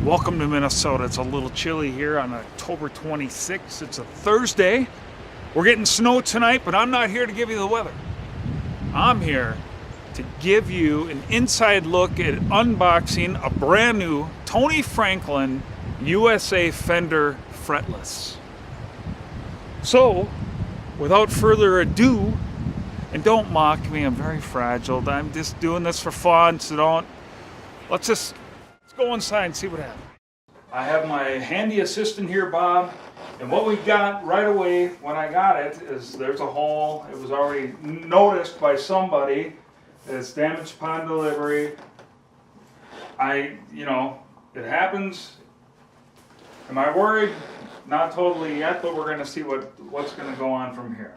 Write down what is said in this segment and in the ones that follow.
Welcome to Minnesota. It's a little chilly here on October 26th. It's a Thursday. We're getting snow tonight, but I'm not here to give you the weather. I'm here to give you an inside look at unboxing a brand new Tony Franklin USA Fender Fretless. So, without further ado, and don't mock me, I'm very fragile. I'm just doing this for fun, so let's go inside and see what happens. I have my handy assistant here, Bob, and what we got right away when I got it is there's a hole. It was already noticed by somebody. It's damaged upon delivery. It happens. Am I worried? Not totally yet, but we're going to see what's going to go on from here.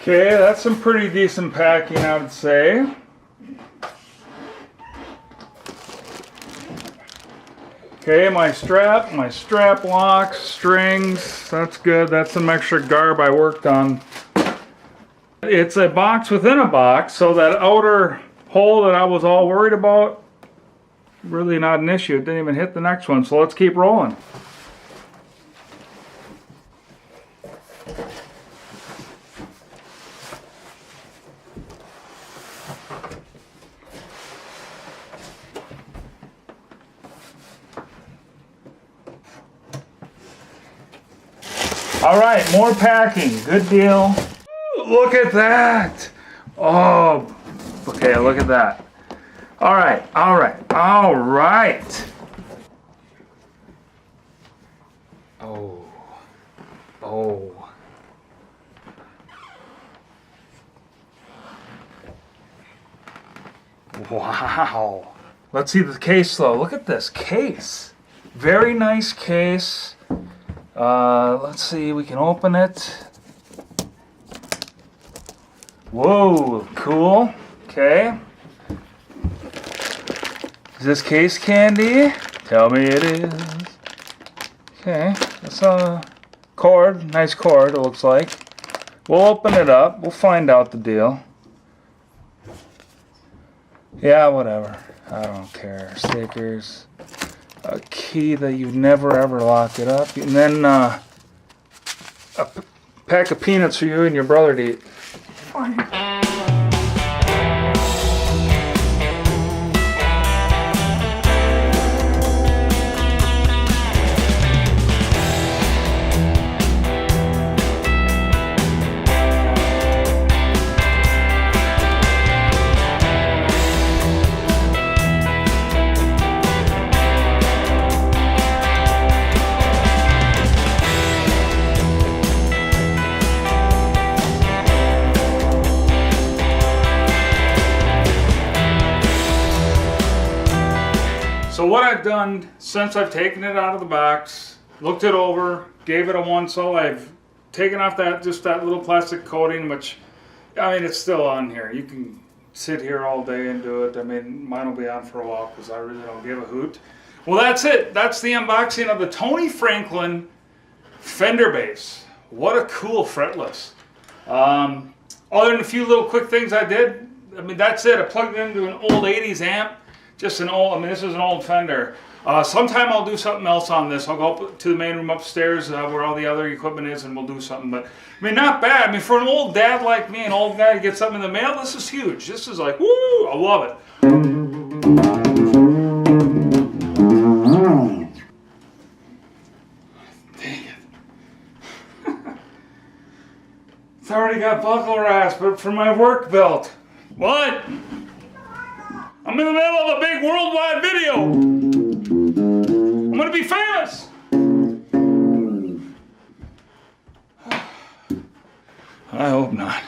Okay, that's some pretty decent packing, I would say. Okay, my strap locks, strings, that's good. That's some extra garb I worked on. It's a box within a box, so that outer hole that I was all worried about, really not an issue. It didn't even hit the next one, so let's keep rolling. All right, more packing. Good deal. Look at that. Oh, okay, look at that. All right. Oh. Wow. Let's see the case though. Look at this case. Very nice case. Let's see, we can open it. Whoa, cool. Okay. Is this case candy? Tell me it is. Okay, that's a cord, nice cord it looks like. We'll open it up, we'll find out the deal. Yeah, whatever, I don't care. Stickers. A key that you never ever lock it up, and then a pack of peanuts for you and your brother to eat. Fine. So what I've done since I've taken it out of the box, looked it over, gave it a once-all, I've taken off just that little plastic coating, which, I mean, it's still on here. You can sit here all day and do it. I mean, mine will be on for a while because I really don't give a hoot. Well, that's it. That's the unboxing of the Tony Franklin Fender bass. What a cool fretless. Other than a few little quick things I did, I mean, that's it. I plugged it into an old 80s amp. Just an old, I mean, this is an old Fender. Sometime I'll do something else on this. I'll go up to the main room upstairs where all the other equipment is, and we'll do something. But, I mean, not bad. I mean, for an old dad like me, an old guy to get something in the mail, this is huge. This is like, woo, I love it. Dang it. It's already got buckle rasp, but for my work belt. What? I'm in the middle of a big worldwide video. I'm gonna be famous. I hope not.